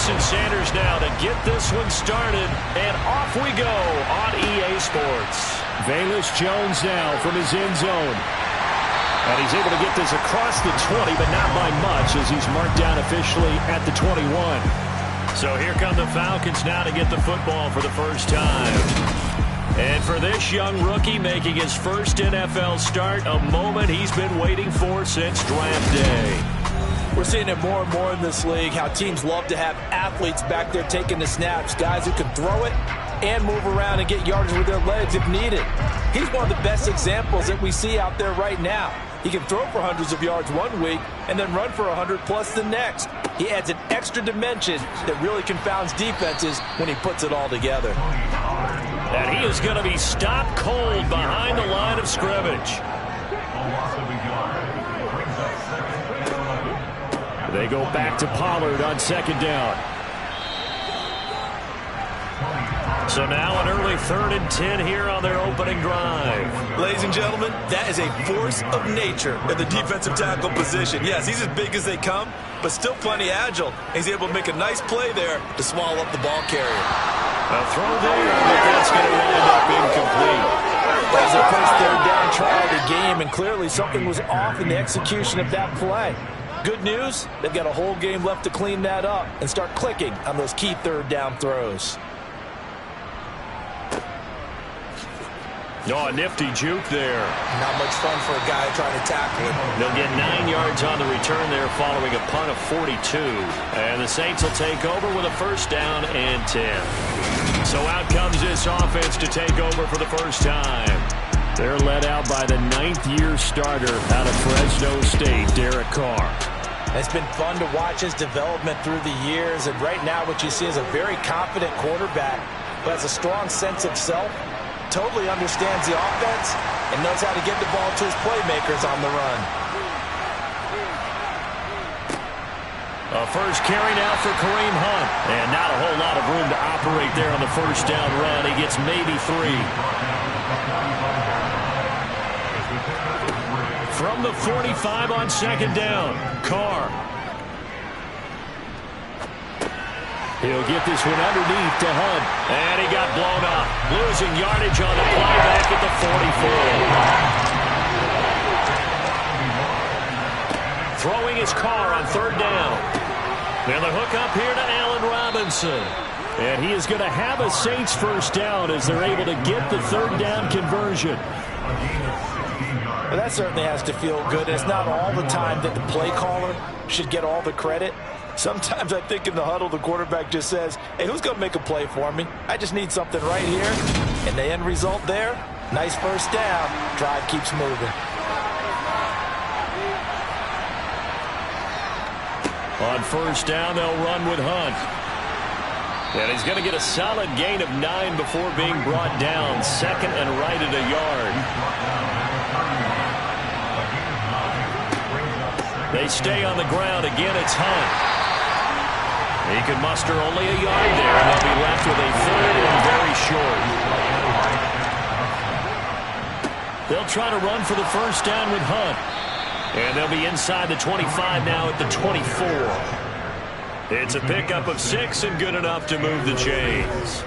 Jason Sanders now to get this one started, and off we go on EA Sports. Velus Jones now from his end zone. And he's able to get this across the 20, but not by much as he's marked down officially at the 21. So here come the Falcons now to get the football for the first time. And for this young rookie making his first NFL start, a moment he's been waiting for since draft day. We're seeing it more and more in this league, how teams love to have athletes back there taking the snaps, guys who can throw it and move around and get yards with their legs if needed. He's one of the best examples that we see out there right now. He can throw for hundreds of yards one week and then run for 100+ the next. He adds an extra dimension that really confounds defenses when he puts it all together. And he is going to be stopped cold behind the line of scrimmage. They go back to Pollard on second down. So now an early 3rd and 10 here on their opening drive. Ladies and gentlemen, that is a force of nature at the defensive tackle position. Yes, he's as big as they come, but still plenty agile. He's able to make a nice play there to swallow up the ball carrier. A throw there, but that's going to end up incomplete. That was the first 3rd down try of the game, and clearly something was off in the execution of that play. Good news, they've got a whole game left to clean that up and start clicking on those key 3rd down throws. Oh, a nifty juke there. Not much fun for a guy trying to tackle him. They'll get 9 yards on the return there following a punt of 42. And the Saints will take over with a 1st down and 10. So out comes this offense to take over for the first time. They're led out by the 9th-year starter out of Fresno State, Derek Carr. It's been fun to watch his development through the years, and right now what you see is a very confident quarterback who has a strong sense of self, totally understands the offense, and knows how to get the ball to his playmakers on the run. A first carry now for Kareem Hunt, and not a whole lot of room to operate there on the 1st down run. He gets maybe 3. From the 45 on 2nd down, Carr. He'll get this one underneath to Hunt. And he got blown up. Losing yardage on the play back at the 44. Throwing his Carr on 3rd down. And the hook up here to Allen Robinson. And he is going to have a Saints 1st down as they're able to get the 3rd down conversion. Well, that certainly has to feel good. It's not all the time that the play caller should get all the credit. Sometimes I think in the huddle, the quarterback just says, hey, who's going to make a play for me? I just need something right here. And the end result there, nice 1st down. Drive keeps moving. On 1st down, they'll run with Hunt. And he's going to get a solid gain of 9 before being brought down. 2nd and right at a yard. They stay on the ground. Again, it's Hunt. He can muster only a yard there, and they'll be left with a 3rd and very short. They'll try to run for the 1st down with Hunt. And they'll be inside the 25 now at the 24. It's a pickup of 6 and good enough to move the chains.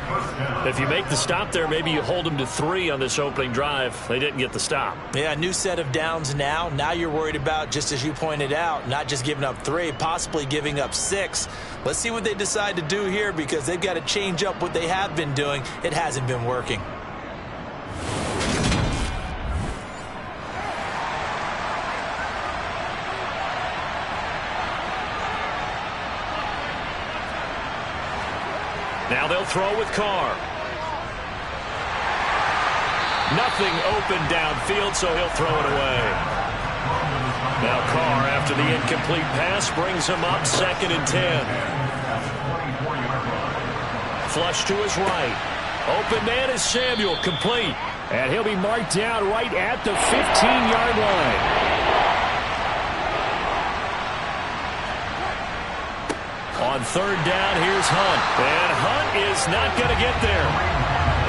If you make the stop there, maybe you hold them to 3 on this opening drive. They didn't get the stop. Yeah, a new set of downs now. Now you're worried about, just as you pointed out, not just giving up 3, possibly giving up 6. Let's see what they decide to do here because they've got to change up what they have been doing. It hasn't been working. Now they'll throw with Carr. Nothing open downfield, so he'll throw it away. Now Carr, after the incomplete pass, brings him up 2nd and 10. Flush to his right. Open man is Samuel, complete. And he'll be marked down right at the 15-yard line. On 3rd down, here's Hunt. And Hunt is not going to get there.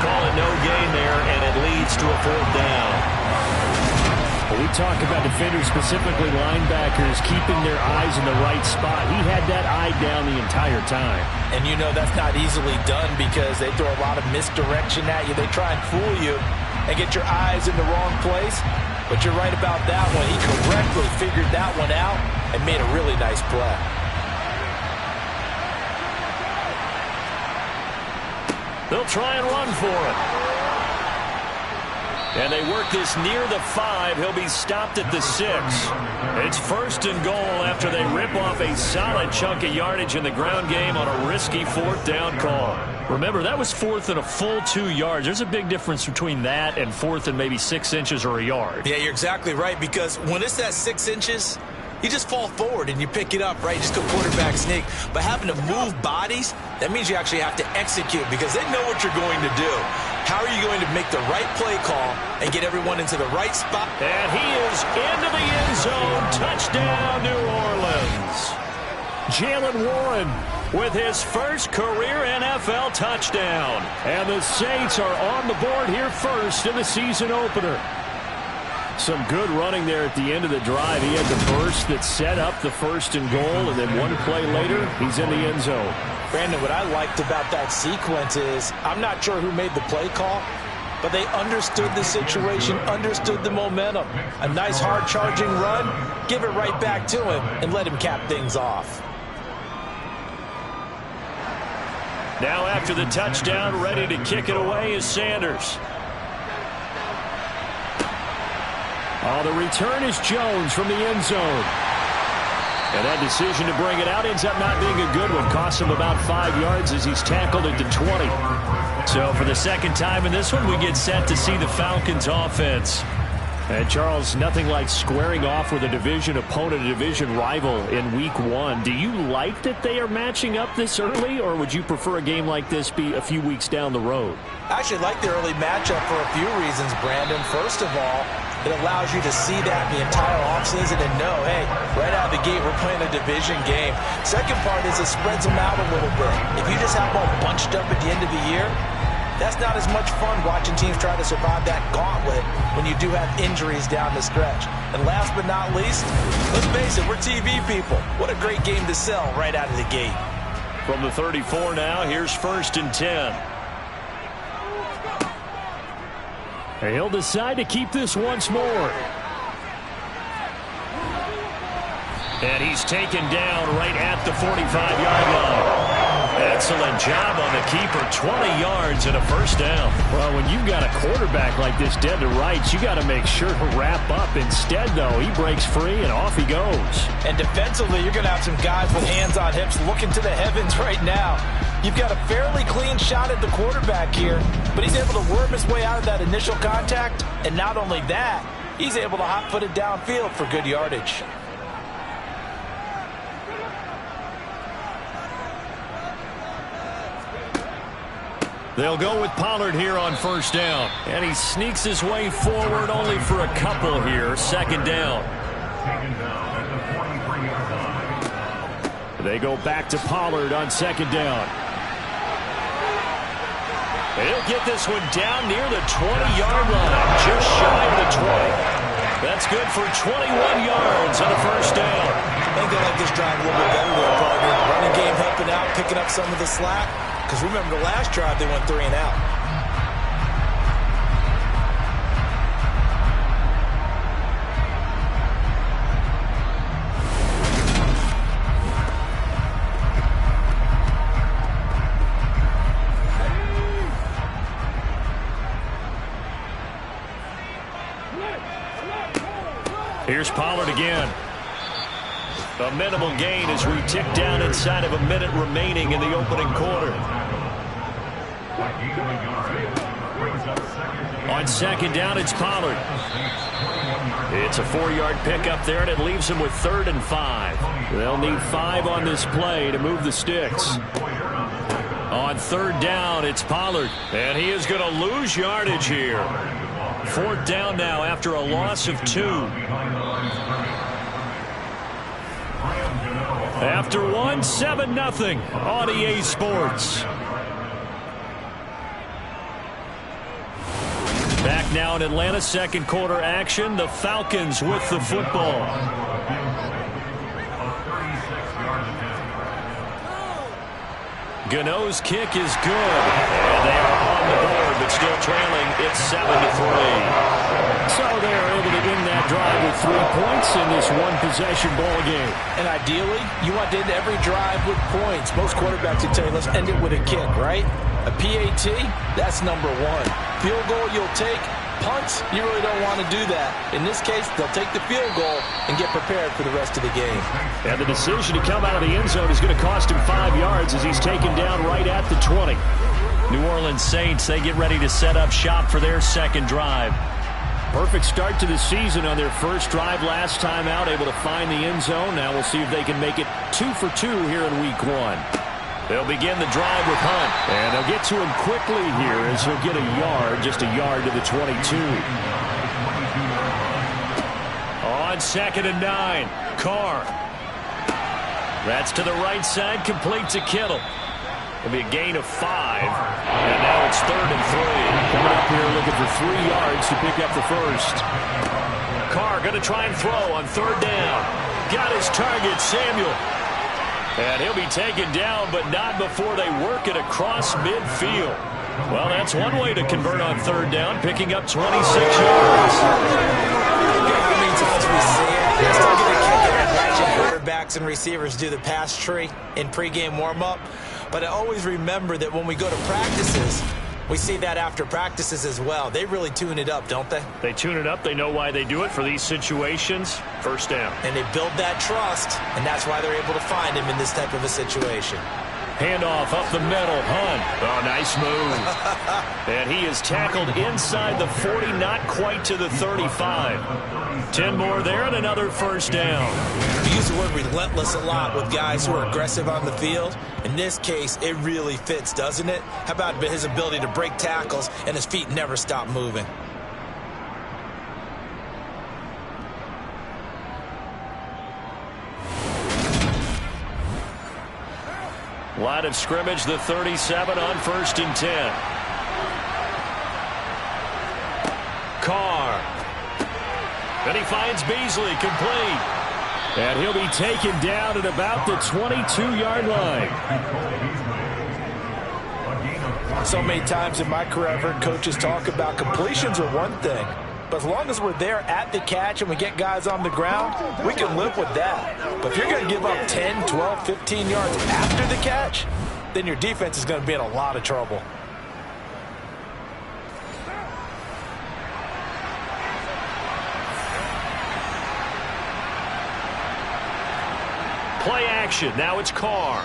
Call it no gain there, and it leads to a 4th down. we talk about defenders, specifically linebackers, keeping their eyes in the right spot. He had that eye down the entire time. And you know that's not easily done because they throw a lot of misdirection at you. They try and fool you and get your eyes in the wrong place. But you're right about that one. He correctly figured that one out and made a really nice play. They'll try and run for it. And they work this near the 5. He'll be stopped at the 6. It's 1st and goal after they rip off a solid chunk of yardage in the ground game on a risky 4th down call. Remember, that was 4th and a full 2 yards. There's a big difference between that and 4th and maybe 6 inches or a yard. Yeah, you're exactly right, because when it's that 6 inches, you just fall forward and you pick it up, right? You just go quarterback sneak. But having to move bodies, that means you actually have to execute because they know what you're going to do. How are you going to make the right play call and get everyone into the right spot? And he is into the end zone. Touchdown, New Orleans. Jalen Warren with his first career NFL touchdown. And the Saints are on the board here first in the season opener. Some good running there at the end of the drive. He had the burst that set up the 1st and goal, and then one play later, he's in the end zone. Brandon, what I liked about that sequence is I'm not sure who made the play call, but they understood the situation, understood the momentum. A nice hard-charging run, give it right back to him, and let him cap things off. Now after the touchdown, ready to kick it away is Sanders. Oh, the return is Jones from the end zone. And that decision to bring it out ends up not being a good one. Costs him about 5 yards as he's tackled at the 20. So for the second time in this one, we get set to see the Falcons offense. And Charles, nothing like squaring off with a division opponent, a division rival in week 1. Do you like that they are matching up this early, or would you prefer a game like this be a few weeks down the road? I actually like the early matchup for a few reasons, Brandon. First of all, it allows you to see that the entire offseason and know, hey, right out of the gate, we're playing a division game. Second part is it spreads them out a little bit. If you just have them all bunched up at the end of the year, that's not as much fun watching teams try to survive that gauntlet when you do have injuries down the stretch. And last but not least, let's face it, we're TV people. What a great game to sell right out of the gate. From the 34 now, here's 1st and 10. And he'll decide to keep this once more. And he's taken down right at the 45-yard line. Excellent job on the keeper. 20 yards and a 1st down. Well, when you've got a quarterback like this dead to rights, you got to make sure to wrap up. Instead, though, he breaks free and off he goes. And defensively, you're going to have some guys with hands on hips looking to the heavens right now. You've got a fairly clean shot at the quarterback here, but he's able to worm his way out of that initial contact. And not only that, he's able to hot-foot it downfield for good yardage. They'll go with Pollard here on 1st down. And he sneaks his way forward only for a couple here. 2nd down. They go back to Pollard on 2nd down. He'll get this one down near the 20-yard line. Just shy of the 20. That's good for 21 yards on a 1st down. I think they like this drive a little bit better there, partner. Running game helping out, picking up some of the slack. Because remember, the last drive, they went 3 and out. Here's Pollard again. A minimal gain as we tick down inside of a minute remaining in the opening quarter. On 2nd down, it's Pollard. It's a 4-yard pickup there, and it leaves him with 3rd and 5. They'll need 5 on this play to move the sticks. On 3rd down, it's Pollard. And he is going to lose yardage here. 4th down now after a loss of 2. After 1, 7-0 on EA Sports. Back back now in Atlanta. Second quarter action. The Falcons with the football. Gano's kick is good. And they are on the board, but still trailing. It's 7-3. So they're able to end that drive with 3 points in this one-possession ball game. And ideally, you want to end every drive with points. Most quarterbacks would tell you, let's end it with a kick, right? A PAT, that's number one. Field goal you'll take. Punts, you really don't want to do that. In this case, they'll take the field goal and get prepared for the rest of the game. And the decision to come out of the end zone is going to cost him 5 yards as he's taken down right at the 20. New Orleans Saints, they get ready to set up shop for their second drive. Perfect start to the season on their first drive last time out, able to find the end zone. Now we'll see if they can make it 2 for 2 here in week 1. They'll begin the drive with Hunt. And they'll get to him quickly here as he'll get a yard, just a yard to the 22. On 2nd and 9, Carr. That's to the right side, complete to Kittle. It'll be a gain of 5. And now it's 3rd and 3. Coming up here looking for 3 yards to pick up the first. Carr going to try and throw on 3rd down. Got his target, Samuel. And he'll be taken down, but not before they work it across midfield. Well, that's one way to convert on 3rd down, picking up 26 yards. How many times we see it? They're still going to kick it and watching quarterbacks and receivers do the pass tree in pregame warm-up. But I always remember that when we go to practices, we see that after practices as well. They really tune it up, don't they? They tune it up. They know why they do it for these situations. First down. And they build that trust, and that's why they're able to find him in this type of a situation. Handoff up the middle. Hunt. Oh, nice move. And he is tackled inside the 40, not quite to the 35. 10 more there and another first down. We use the word relentless a lot with guys who are aggressive on the field. In this case, it really fits, doesn't it? How about his ability to break tackles and his feet never stop moving? Line of scrimmage, the 37 on 1st and 10. Carr. And he finds Beasley, complete. And he'll be taken down at about the 22-yard line. So many times in my career, I've heard coaches talk about completions are one thing. But as long as we're there at the catch and we get guys on the ground, we can live with that. But if you're going to give up 10, 12, 15 yards after the catch, then your defense is going to be in a lot of trouble. Play action. Now it's Carr.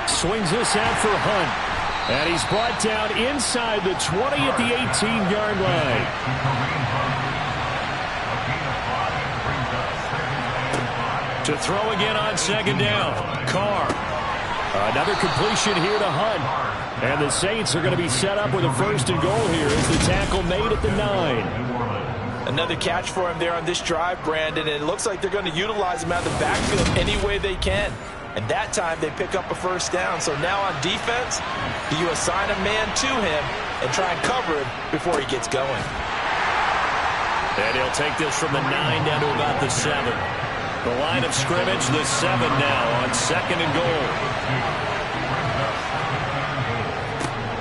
Swings this out for Hunt. And he's brought down inside the 20 at the 18-yard line. To throw again on 2nd down. Carr. Another completion here to Hunt. And the Saints are going to be set up with a 1st and goal here as the tackle made at the 9. Another catch for him there on this drive, Brandon. And it looks like they're going to utilize him out of the backfield any way they can. And that time they pick up a 1st down. So now on defense, do you assign a man to him and try and cover him before he gets going? And he'll take this from the 9 down to about the 7. The line of scrimmage, the 7 now on 2nd and goal.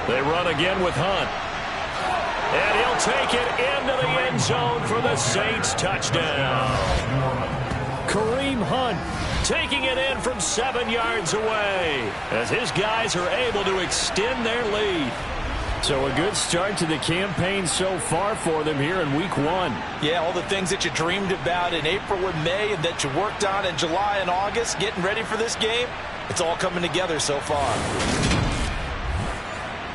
They run again with Hunt. And he'll take it into the end zone for the Saints touchdown. Kareem Hunt taking it in from 7 yards away as his guys are able to extend their lead. So a good start to the campaign so far for them here in week 1. Yeah, all the things that you dreamed about in April and May and that you worked on in July and August, getting ready for this game, it's all coming together so far.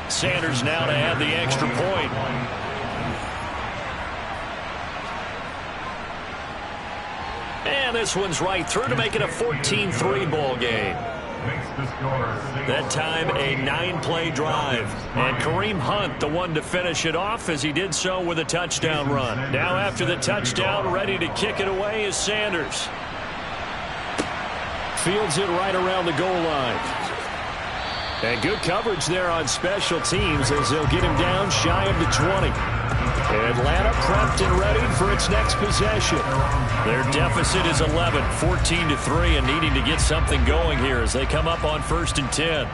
Sanders now to add the extra point. And this one's right through to make it a 14-3 ball game. That time a 9-play drive. And Kareem Hunt, the one to finish it off as he did so with a touchdown run. Now after the touchdown, ready to kick it away is Sanders. Fields it right around the goal line. And good coverage there on special teams as they'll get him down shy of the 20. Atlanta prepped and ready for its next possession. Their deficit is 11, 14-3, and needing to get something going here as they come up on 1st and 10.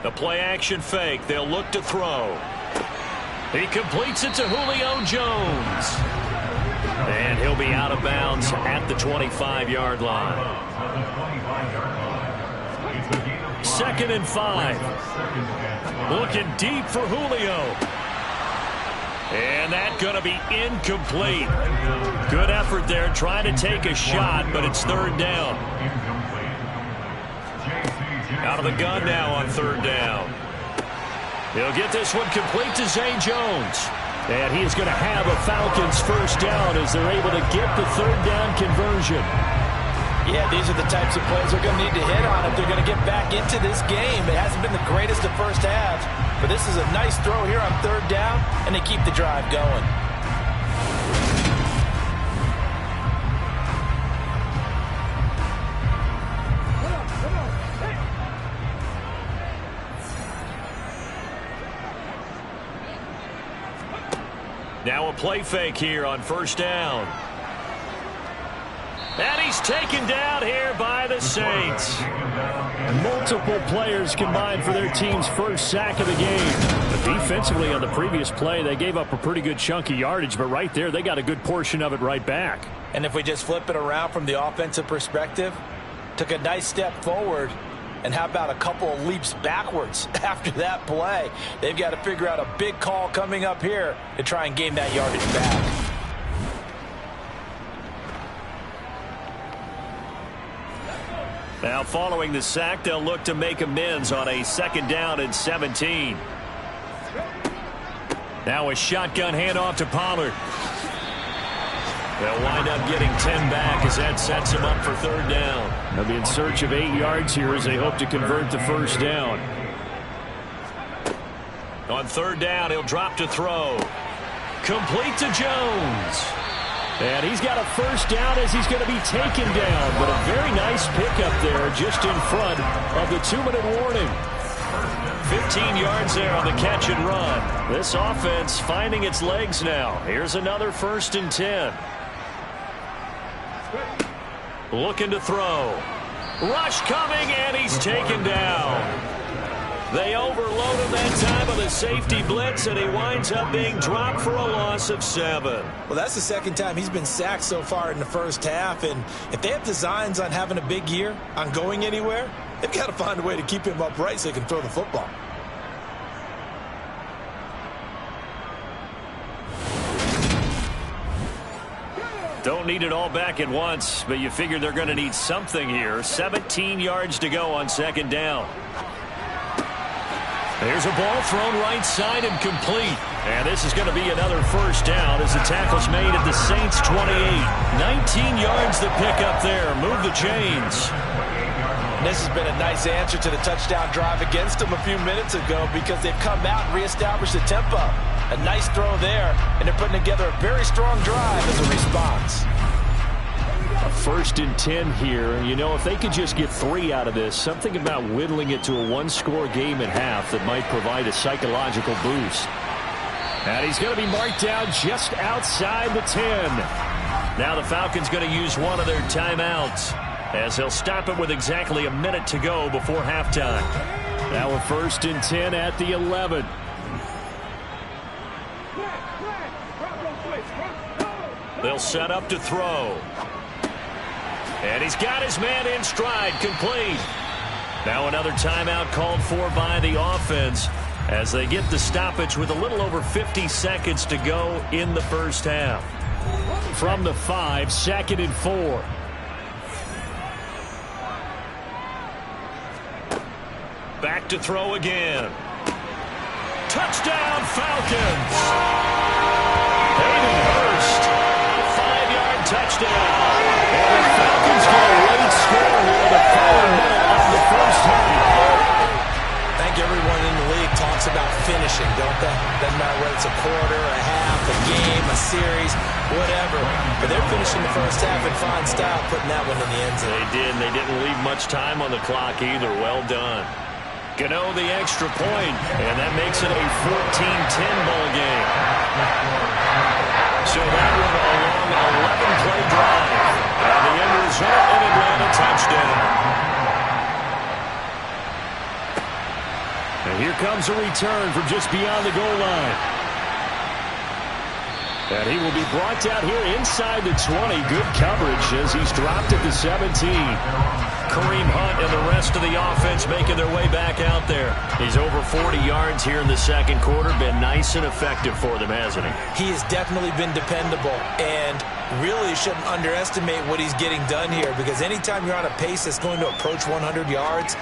The play-action fake. They'll look to throw. He completes it to Julio Jones. And he'll be out of bounds at the 25-yard line. 2nd and 5. Looking deep for Julio. And that's going to be incomplete. Good effort there trying to take a shot, but it's 3rd down. Out of the gun now on 3rd down. He'll get this one complete to Zay Jones. And he is going to have a Falcons 1st down as they're able to get the 3rd down conversion. Yeah, these are the types of plays they're going to need to hit on if they're going to get back into this game. It hasn't been the greatest of first halves, but this is a nice throw here on 3rd down, and they keep the drive going. Now a play fake here on 1st down. And he's taken down here by the Saints. Multiple players combined for their team's 1st sack of the game. But defensively on the previous play, they gave up a pretty good chunk of yardage, but right there, they got a good portion of it right back. And if we just flip it around from the offensive perspective, took a nice step forward, and how about a couple of leaps backwards after that play? They've got to figure out a big call coming up here to try and gain that yardage back. Now following the sack, they'll look to make amends on a 2nd down and 17. Now a shotgun handoff to Pollard. They'll wind up getting 10 back as that sets him up for 3rd down. They'll be in search of 8 yards here as they hope to convert the 1st down. On 3rd down, he'll drop to throw. Complete to Jones. And he's got a 1st down as he's going to be taken down. But a very nice pickup there just in front of the 2-minute warning. 15 yards there on the catch and run. This offense finding its legs now. Here's another 1st and 10. Looking to throw. Rush coming, and he's taken down. They overload him that time with a safety blitz, and he winds up being dropped for a loss of 7. Well, that's the 2nd time he's been sacked so far in the 1st half, and if they have designs on having a big year, on going anywhere, they've got to find a way to keep him upright so he can throw the football. Don't need it all back at once, but you figure they're going to need something here. 17 yards to go on 2nd down. There's a ball thrown right side and complete. And this is going to be another 1st down as the tackle's made at the Saints' 28. 19 yards to pick up there. Move the chains. And this has been a nice answer to the touchdown drive against them a few minutes ago because they've come out and reestablished the tempo. A nice throw there, and they're putting together a very strong drive as a response. A 1st and 10 here. You know, if they could just get 3 out of this, something about whittling it to a 1-score game at half that might provide a psychological boost. And he's going to be marked down just outside the 10. Now the Falcons going to use one of their timeouts as they'll stop it with exactly a minute to go before halftime. Now a 1st and 10 at the 11. They'll set up to throw. And he's got his man in stride, complete. Now another timeout called for by the offense as they get the stoppage with a little over 50 seconds to go in the 1st half. From the 5, 2nd and 4. Back to throw again. Touchdown, Falcons! Hayden Hurst, a 5-yard touchdown. And the Falcons get a late score here in the final minute of the 1st half. I think everyone in the league talks about finishing, don't they? Doesn't matter whether it's a quarter, a half, a game, a series. whatever. But they're finishing the first half in fine style, putting that one in the end zone. They did, and they didn't leave much time on the clock either. Well done. Gano the extra point, and that makes it a 14-10 ball game. So that one a long 11-play drive. And the end result, an Atlanta touchdown. And here comes a return from just beyond the goal line. And he will be brought down here inside the 20. Good coverage as he's dropped at the 17. Kareem Hunt and the rest of the offense making their way back out there. He's over 40 yards here in the second quarter. Been nice and effective for them, hasn't he? He has definitely been dependable, and really shouldn't underestimate what he's getting done here, because anytime you're on a pace that's going to approach 100 yards,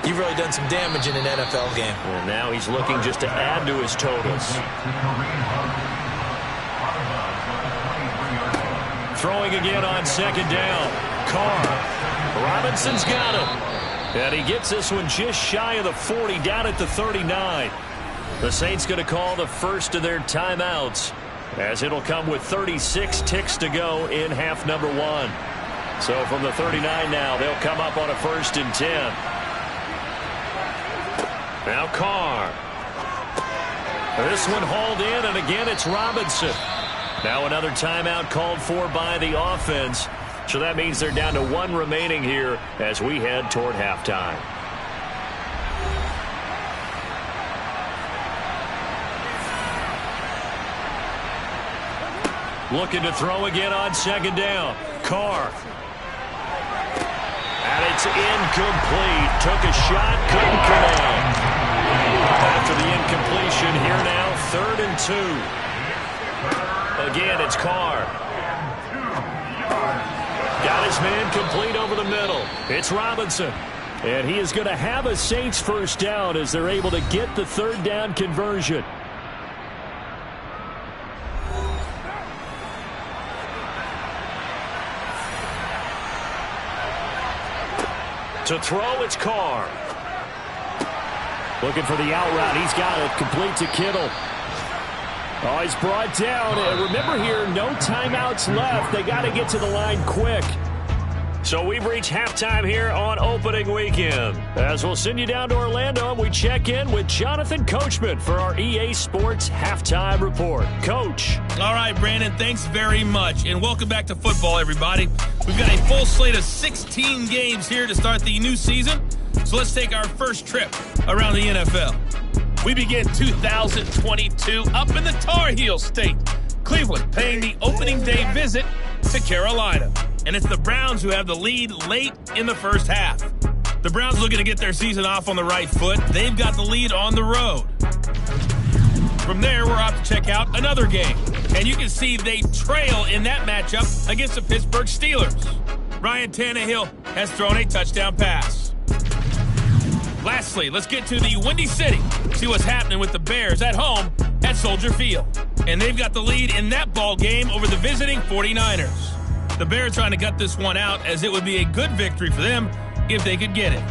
you've really done some damage in an NFL game. And now he's looking just to add to his totals. Throwing again on second down. Carr. Robinson's got him. And he gets this one just shy of the 40, down at the 39. The Saints going to call the first of their timeouts, as it'll come with 36 ticks to go in half number one. So from the 39 now, they'll come up on a 1st and 10. Now Carr. This one hauled in, and again it's Robinson. Now another timeout called for by the offense. So that means they're down to one remaining here as we head toward halftime. Looking to throw again on second down. Carr. And it's incomplete. Took a shot, couldn't connect. After the incompletion, here now, 3rd and 2. Again, it's Carr. Got his man complete over the middle. It's Robinson. And he is going to have a Saints first down as they're able to get the 3rd down conversion. To throw, it's Carr. Looking for the out route. He's got it. Complete to Kittle. Oh, he's brought down. And remember here, no timeouts left. They got to get to the line quick. So we've reached halftime here on opening weekend. As we'll send you down to Orlando, and we check in with Jonathan Coachman for our EA Sports Halftime Report. Coach. All right, Brandon, thanks very much. And welcome back to football, everybody. We've got a full slate of 16 games here to start the new season. So let's take our first trip around the NFL. We begin 2022 up in the Tar Heel State. Cleveland paying the opening day visit to Carolina. And it's the Browns who have the lead late in the first half. The Browns looking to get their season off on the right foot. They've got the lead on the road. From there, we're off to check out another game. And you can see they trail in that matchup against the Pittsburgh Steelers. Ryan Tannehill has thrown a touchdown pass. Lastly, let's get to the Windy City. See what's happening with the Bears at home at Soldier Field. And they've got the lead in that ball game over the visiting 49ers. The Bears trying to gut this one out, as it would be a good victory for them if they could get it.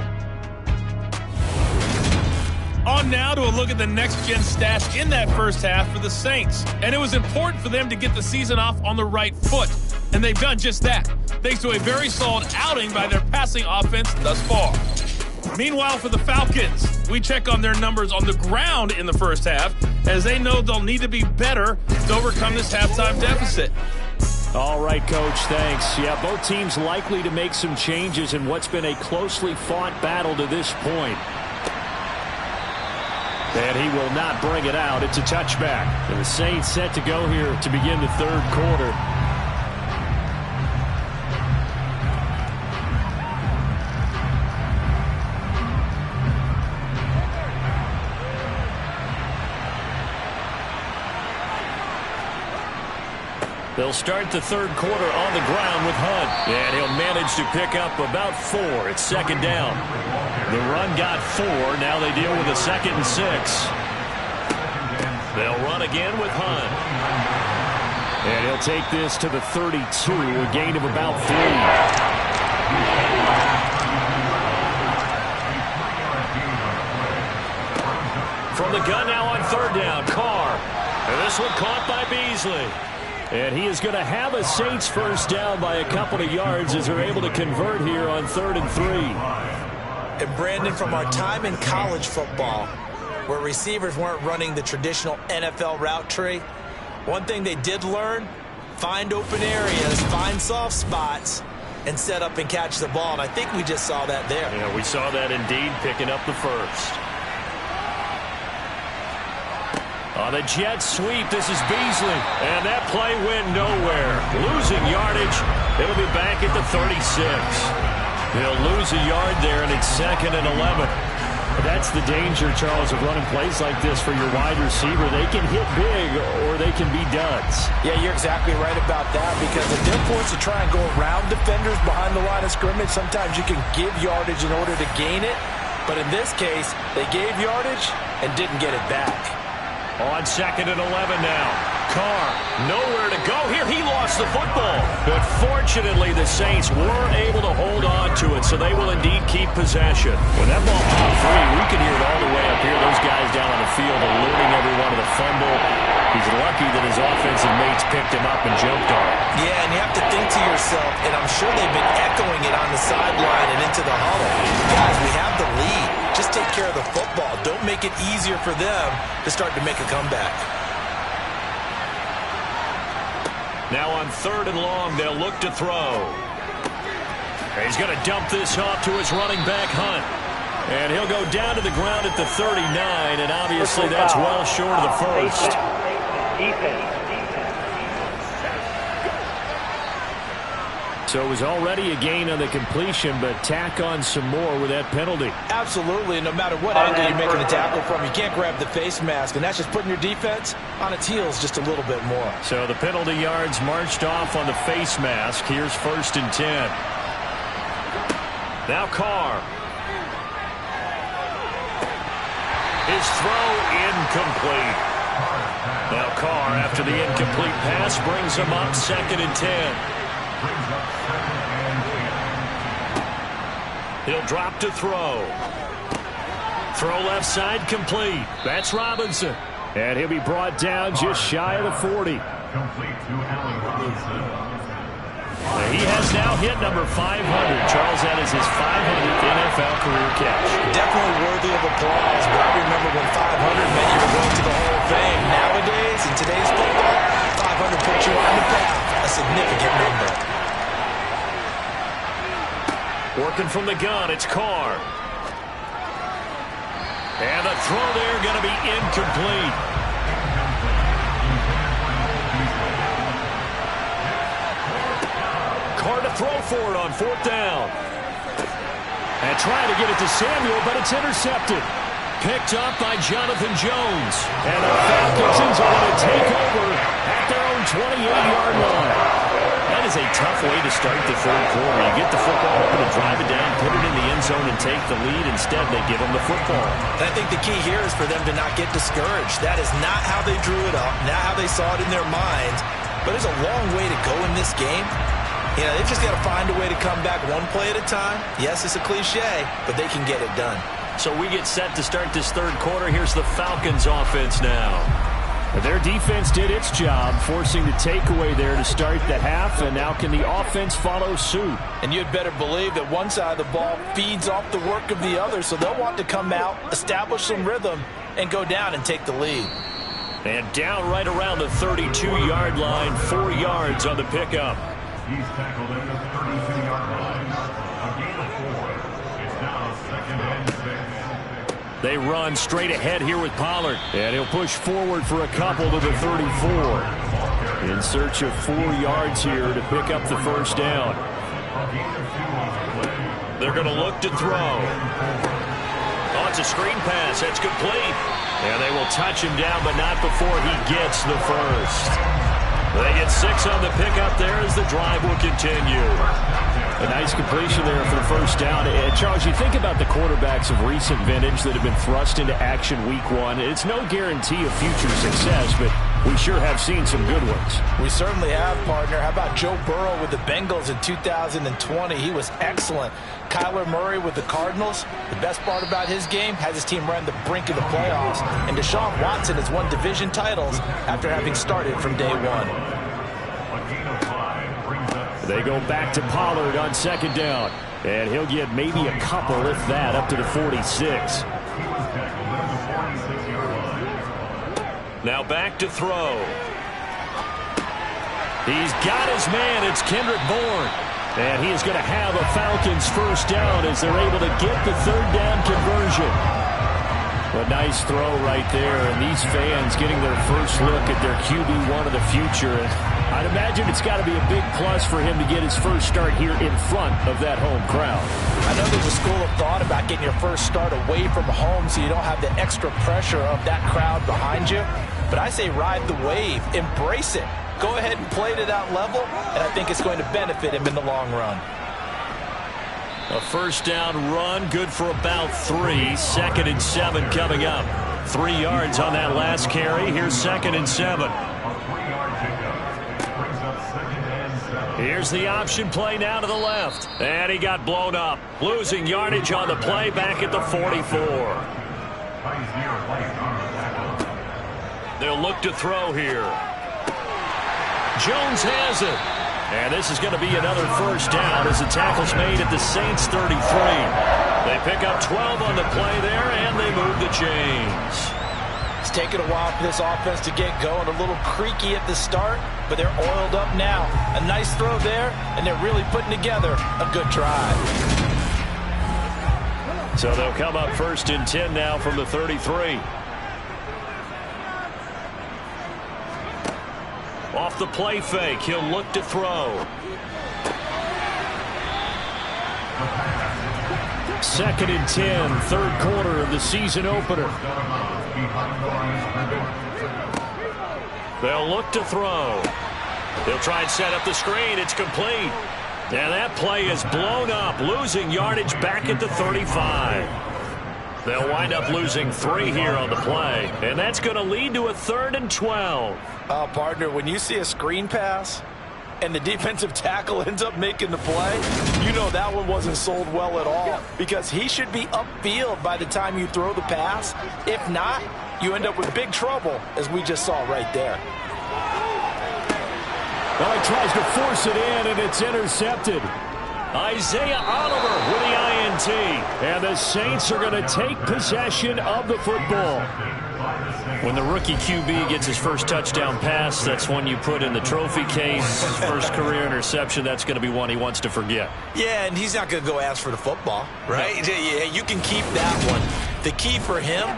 On now to a look at the next-gen stats in that first half for the Saints. And it was important for them to get the season off on the right foot. And they've done just that, thanks to a very solid outing by their passing offense thus far. Meanwhile, for the Falcons, we check on their numbers on the ground in the first half, as they know they'll need to be better to overcome this halftime deficit. All right, Coach, thanks. Yeah, both teams likely to make some changes in what's been a closely fought battle to this point. And he will not bring it out. It's a touchback. And the Saints set to go here to begin the third quarter. They'll start the third quarter on the ground with Hunt. And he'll manage to pick up about 4. It's second down. The run got 4. Now they deal with a 2nd and 6. They'll run again with Hunt. And he'll take this to the 32, a gain of about 3. From the gun now on third down, Carr. And this one caught by Beasley. And he is going to have a Saints first down by a couple of yards as they're able to convert here on 3rd and 3. And Brandon, from our time in college football, where receivers weren't running the traditional NFL route tree, one thing they did learn, find open areas, find soft spots, and set up and catch the ball. And I think we just saw that there. Yeah, we saw that indeed, picking up the first. On the jet sweep, this is Beasley. And that play went nowhere. Losing yardage. It'll be back at the 36. He'll lose a yard there, and it's 2nd and 11. That's the danger, Charles, of running plays like this for your wide receiver. They can hit big or they can be duds. Yeah, you're exactly right about that, because at their points to try and go around defenders behind the line of scrimmage, sometimes you can give yardage in order to gain it. But in this case, they gave yardage and didn't get it back. On 2nd and 11 now. Carr, nowhere to go here. He lost the football. But fortunately, the Saints were able to hold on to it, so they will indeed keep possession. When that ball popped free, we could hear it all the way up here. Those guys down on the field alerting everyone of the fumble. He's lucky that his offensive mates picked him up and jumped on it. Yeah, and you have to think to yourself, and I'm sure they've been echoing it on the sideline and into the huddle. Guys, we have the lead. Just take care of the football. Don't make it easier for them to start to make a comeback. Now on 3rd and long, they'll look to throw. He's going to dump this off to his running back, Hunt. And he'll go down to the ground at the 39, and obviously that's well short of the first. So it was already a gain on the completion, but tack on some more with that penalty. Absolutely. No matter what angle you're making a tackle from, you can't grab the face mask, and that's just putting your defense on its heels just a little bit more. So the penalty yards marched off on the face mask. Here's 1st and 10. Now Carr. His throw incomplete. Now Carr, after the incomplete pass, brings him up 2nd and 10. He'll drop to throw. Throw left side complete. That's Robinson. And he'll be brought down just shy of the 40. He has now hit number 500. Charles, that is his 500th NFL career catch. Definitely worthy of applause, but I remember when 500 meant you were going to the Hall of Fame. Nowadays, in today's football, 500 puts you on the path. A significant number. Working from the gun, it's Carr. And the throw there going to be incomplete. Carr to throw for it on 4th down. And trying to get it to Samuel, but it's intercepted. Picked up by Jonathan Jones. And the Falcons are going to take over at their own 28-yard line. That is a tough way to start the 3rd quarter. You get the football open to drive it down, put it in the end zone, and take the lead. Instead, they give them the football. And I think the key here is for them to not get discouraged. That is not how they drew it up, not how they saw it in their minds. But there's a long way to go in this game. You know, they've just got to find a way to come back one play at a time. Yes, it's a cliche, but they can get it done. So we get set to start this 3rd quarter. Here's the Falcons offense now. Their defense did its job, forcing the takeaway there to start the half, and now can the offense follow suit? And you'd better believe that one side of the ball feeds off the work of the other, so they'll want to come out, establish some rhythm, and go down and take the lead. And down right around the 32-yard line, 4 yards on the pickup. He's tackled at the 32-yard line. A gain of 4. It's now 2nd and 6. They run straight ahead here with Pollard. And he'll push forward for a couple to the 34. In search of 4 yards here to pick up the first down. They're going to look to throw. Oh, it's a screen pass. That's complete. And they will touch him down, but not before he gets the first. They get 6 on the pickup there as the drive will continue. A nice completion there for the first down. And Charles, you think about the quarterbacks of recent vintage that have been thrust into action week 1. It's no guarantee of future success, but we sure have seen some good ones. We certainly have, partner. How about Joe Burrow with the Bengals in 2020? He was excellent. Kyler Murray with the Cardinals. The best part about his game, has his team right on the brink of the playoffs. And Deshaun Watson has won division titles after having started from day 1. They go back to Pollard on second down. And he'll get maybe a couple, if that, up to the 46. Now back to throw. He's got his man. It's Kendrick Bourne. And he is going to have a Falcons first down as they're able to get the third down conversion. A nice throw right there, and these fans getting their first look at their QB1 of the future. And I'd imagine it's got to be a big plus for him to get his first start here in front of that home crowd. I know there's a school of thought about getting your first start away from home so you don't have the extra pressure of that crowd behind you. But I say ride the wave, embrace it. Go ahead and play to that level, and I think it's going to benefit him in the long run. A first down run, good for about 3. 2nd and 7 coming up. 3 yards on that last carry. Here's 2nd and 7. Here's the option play now to the left. And he got blown up. Losing yardage on the play back at the 44. They'll look to throw here. Jones has it. And this is going to be another first down as the tackle's made at the Saints 33. They pick up 12 on the play there, and they move the chains. It's taken a while for this offense to get going. A little creaky at the start, but they're oiled up now. A nice throw there, and they're really putting together a good drive. So they'll come up 1st and 10 now from the 33. Off the play fake, he'll look to throw. 2nd and 10, 3rd quarter of the season opener. They'll look to throw. They'll try and set up the screen. It's complete. And that play is blown up, losing yardage back at the 35. They'll wind up losing 3 here on the play, and that's going to lead to a 3rd and 12. Partner, when you see a screen pass and the defensive tackle ends up making the play, you know that one wasn't sold well at all because he should be upfield by the time you throw the pass. If not, you end up with big trouble, as we just saw right there. Well, he tries to force it in, and it's intercepted. Isaiah Oliver with the INT. And the Saints are going to take possession of the football. When the rookie QB gets his first touchdown pass, that's one you put in the trophy case. First career interception, that's going to be one he wants to forget. Yeah, and he's not going to go ask for the football, right? Yeah, you can keep that one. The key for him,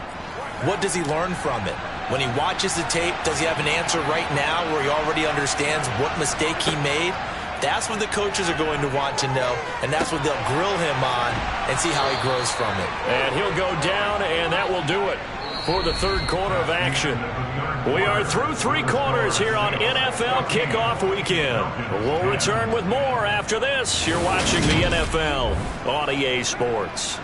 what does he learn from it? When he watches the tape, does he have an answer right now where he already understands what mistake he made? That's what the coaches are going to want to know, and that's what they'll grill him on and see how he grows from it. And he'll go down, and that will do it for the 3rd quarter of action. We are through 3 quarters here on NFL Kickoff Weekend. We'll return with more after this. You're watching the NFL on EA Sports.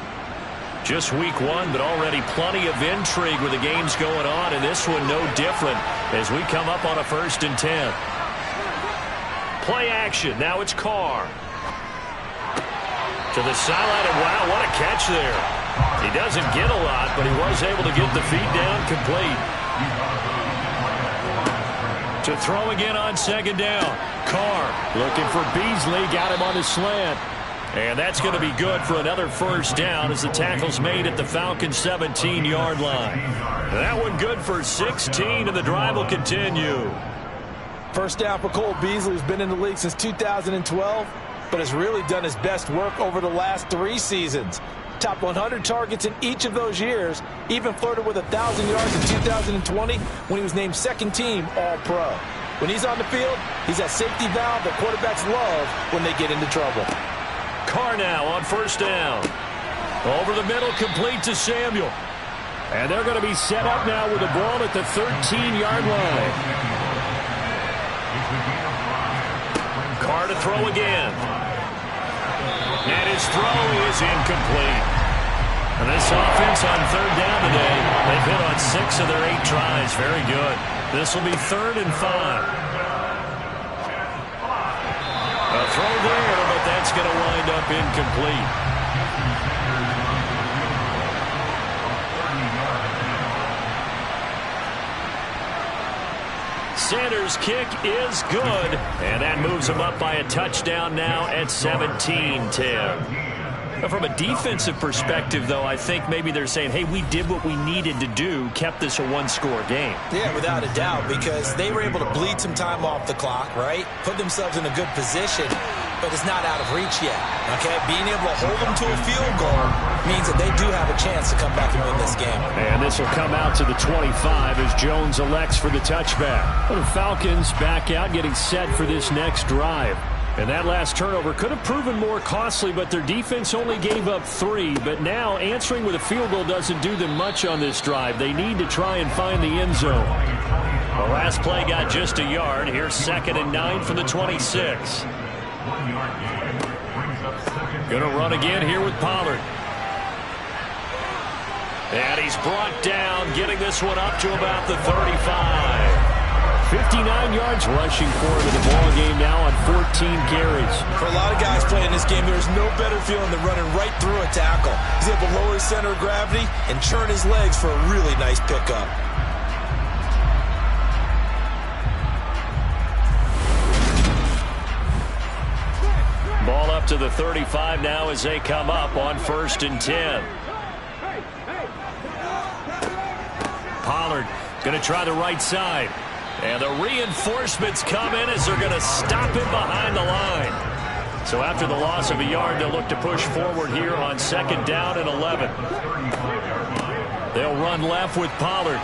Just week 1, but already plenty of intrigue with the games going on, and this one no different as we come up on a 1st and 10. Play action. Now it's Carr. To the sideline, and wow, what a catch there. He doesn't get a lot, but he was able to get the feed down complete. To throw again on 2nd down. Carr looking for Beasley, got him on the slant. And that's going to be good for another first down as the tackle's made at the Falcons' 17-yard line. That one good for 16, and the drive will continue. First down for Cole Beasley, who's been in the league since 2012, but has really done his best work over the last 3 seasons. Top 100 targets in each of those years, even flirted with 1,000 yards in 2020 when he was named 2nd team All-Pro. When he's on the field, he's that safety valve that quarterbacks love when they get into trouble. Carr now on 1st down. Over the middle, complete to Samuel. And they're going to be set up now with the ball at the 13-yard line. Carr to throw again. And his throw is incomplete. And this offense on 3rd down today, they've hit on 6 of their 8 tries. Very good. This will be 3rd and 5. A throw there, but that's going to wind up incomplete. Sanders' kick is good, and that moves them up by a touchdown now at 17-10. From a defensive perspective, though, I think maybe they're saying, hey, we did what we needed to do, kept this a one-score game. Yeah, without a doubt, because they were able to bleed some time off the clock, right? Put themselves in a good position, but it's not out of reach yet, okay? Being able to hold them to a field goal means that they do have a chance to come back and win this game. And this will come out to the 25 as Jones elects for the touchback. The Falcons back out, getting set for this next drive. And that last turnover could have proven more costly, but their defense only gave up 3. But now answering with a field goal doesn't do them much on this drive. They need to try and find the end zone. The last play got just a yard. Here's 2nd and 9 from the 26. Going to run again here with Pollard. And he's brought down, getting this one up to about the 35. 59 yards rushing for him in the ball game now on 14 carries. For a lot of guys playing this game, there's no better feeling than running right through a tackle. He's able to lower his center of gravity and churn his legs for a really nice pickup. Ball up to the 35 now as they come up on 1st and 10. Pollard going to try the right side. And the reinforcements come in as they're going to stop him behind the line. So after the loss of a yard, they'll look to push forward here on 2nd down and 11. They'll run left with Pollard.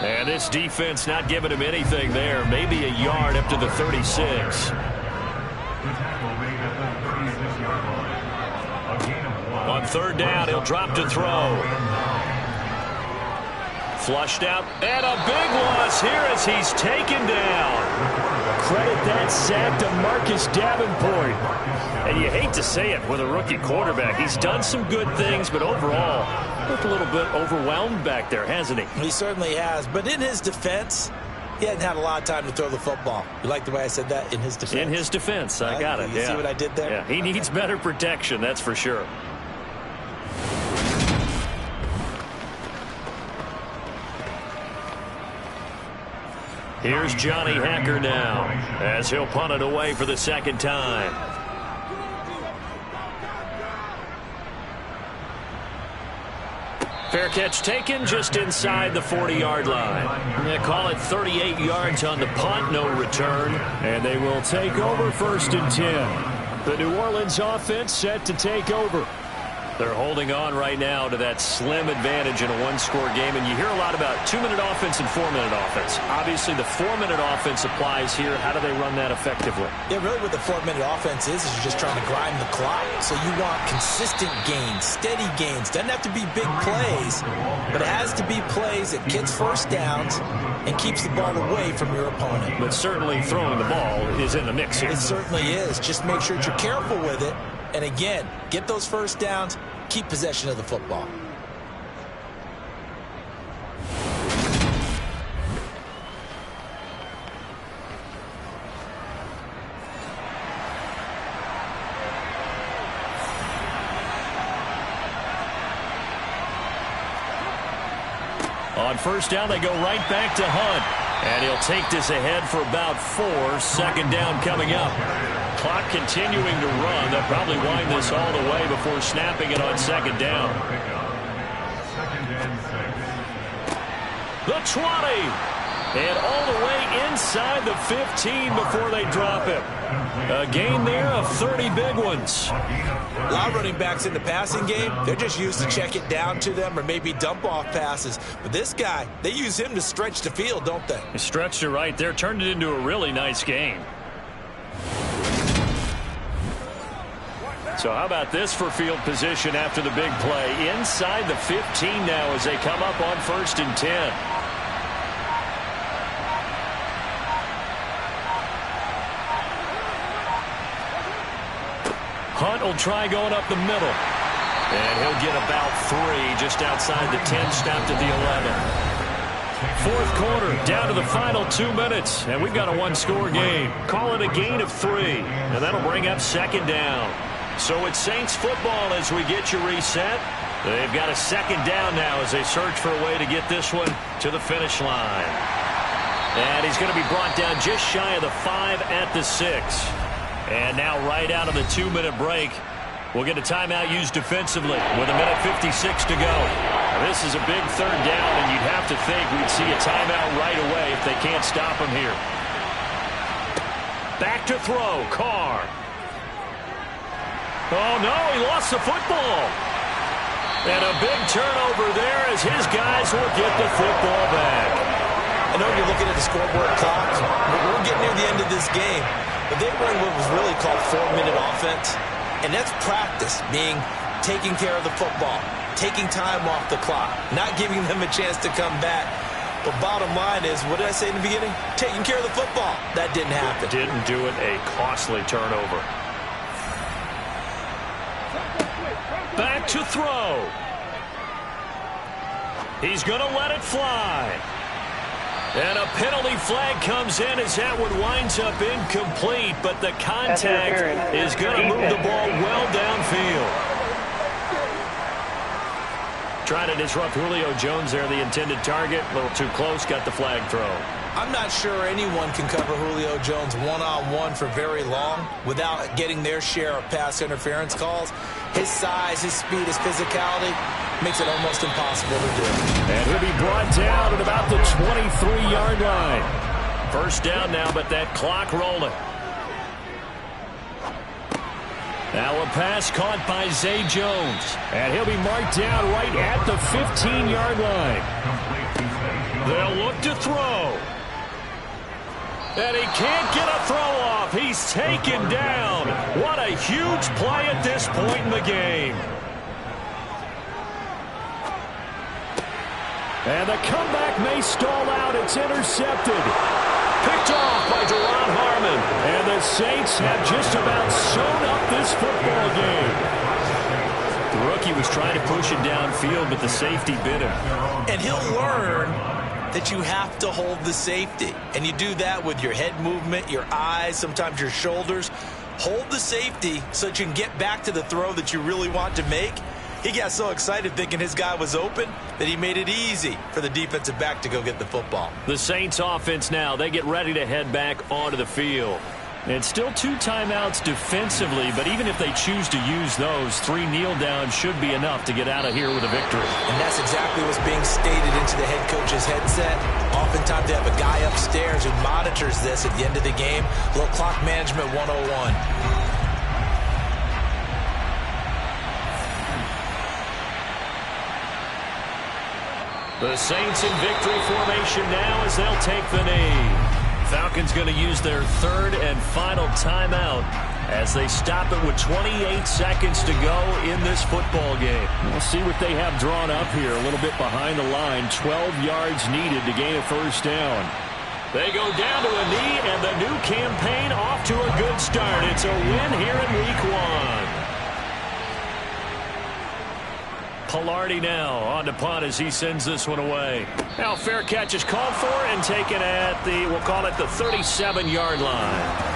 And this defense not giving him anything there. Maybe a yard up to the 36. On 3rd down, he'll drop to throw. Flushed out, and a big loss here as he's taken down. Credit that sack to Marcus Davenport. And you hate to say it with a rookie quarterback. He's done some good things, but overall, looked a little bit overwhelmed back there, hasn't he? He certainly has, but in his defense, he hadn't had a lot of time to throw the football. You like the way I said that? In his defense? In his defense, I got it. You see what I did there? Yeah, he needs better protection, that's for sure. Here's Johnny Hacker now as he'll punt it away for the 2nd time. Fair catch taken just inside the 40-yard line. They call it 38 yards on the punt, no return. And they will take over 1st and 10. The New Orleans offense set to take over. They're holding on right now to that slim advantage in a one-score game. And you hear a lot about 2-minute offense and 4-minute offense. Obviously, the 4-minute offense applies here. How do they run that effectively? Yeah, really what the 4-minute offense is you're just trying to grind the clock. So you want consistent gains, steady gains. Doesn't have to be big plays, but it has to be plays that gets first downs and keeps the ball away from your opponent. But certainly throwing the ball is in the mix here. It certainly is. Just make sure that you're careful with it. And again, get those first downs, keep possession of the football. On 1st down, they go right back to Hunt. And he'll take this ahead for about 4. 2nd down coming up. Clock continuing to run. They'll probably wind this all the way before snapping it on 2nd down. The 20. And all the way inside the 15 before they drop it. A gain there of 30 big ones. A lot of running backs in the passing game, they're just used to check it down to them or maybe dump off passes. But this guy, they use him to stretch the field, don't they? He stretched it right there, turned it into a really nice game. So how about this for field position after the big play? Inside the 15 now as they come up on 1st and 10. Hunt will try going up the middle. And he'll get about 3 just outside the 10, snapped at the 11. 4th quarter, down to the final 2 minutes. And we've got a one-score game. Call it a gain of 3. And that'll bring up 2nd down. So it's Saints football as we get you reset. They've got a 2nd down now as they search for a way to get this one to the finish line. And he's going to be brought down just shy of the 5 at the 6. And now right out of the 2-minute break, we'll get a timeout used defensively with 1:56 to go. Now, this is a big third down, and you'd have to think we'd see a timeout right away if they can't stop him here. Back to throw, Carr. Oh, no, he lost the football. And a big turnover there as his guys will get the football back. I know you're looking at the scoreboard clock, but we're getting near the end of this game. But they run what was really called 4-minute offense, and that's practice, being taking care of the football, taking time off the clock, not giving them a chance to come back. But bottom line is, what did I say in the beginning? Taking care of the football. That didn't happen. Didn't do it, a costly turnover. Back to throw. He's going to let it fly. And a penalty flag comes in as that one winds up incomplete, but the contact is going to move the ball well downfield. Trying to disrupt Julio Jones there, the intended target. A little too close, got the flag thrown. I'm not sure anyone can cover Julio Jones one-on-one for very long without getting their share of pass interference calls. His size, his speed, his physicality makes it almost impossible to do. And he'll be brought down at about the 23-yard line. First down now, but that clock rolling. Now a pass caught by Zay Jones. And he'll be marked down right at the 15-yard line. They'll look to throw. And he can't get a throw off. He's taken down. What a huge play at this point in the game. And the comeback may stall out. It's intercepted. Picked off by Duron Harmon. And the Saints have just about sewn up this football game. The rookie was trying to push it downfield, but the safety bit him. And he'll learn that you have to hold the safety. And you do that with your head movement, your eyes, sometimes your shoulders. Hold the safety so that you can get back to the throw that you really want to make. He got so excited thinking his guy was open that he made it easy for the defensive back to go get the football. The Saints offense now, they get ready to head back onto the field. And still 2 timeouts defensively, but even if they choose to use those, 3 kneel downs should be enough to get out of here with a victory. And that's exactly what's being stated into the head coach's headset. Oftentimes they have a guy upstairs who monitors this at the end of the game. A little clock management 101. The Saints in victory formation now as they'll take the knee. Falcons going to use their 3rd and final timeout as they stop it with 28 seconds to go in this football game. We'll see what they have drawn up here. A little bit behind the line. 12 yards needed to gain a first down. They go down to a knee, and the new campaign off to a good start. It's a win here in Week 1. Pilardi now on to punt as he sends this one away. Now fair catch is called for and taken at the, we'll call it the 37-yard line.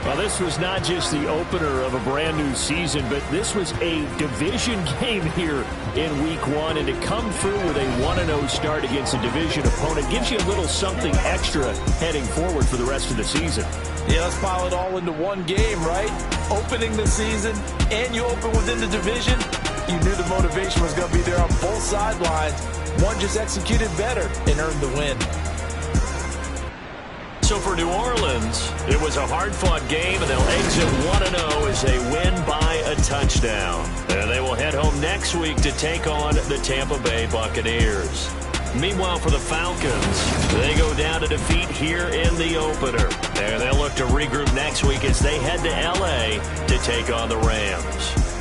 Well, this was not just the opener of a brand new season, but this was a division game here in Week 1, and to come through with a 1-0 start against a division opponent gives you a little something extra heading forward for the rest of the season. Yeah, let's pile it all into one game, right? Opening the season, and you open within the division. You knew the motivation was going to be there on both sidelines. One just executed better and earned the win. So for New Orleans, it was a hard-fought game, and they'll exit 1-0 as they win by a touchdown. And they will head home next week to take on the Tampa Bay Buccaneers. Meanwhile, for the Falcons, they go down to defeat here in the opener. And they'll look to regroup next week as they head to L.A. to take on the Rams.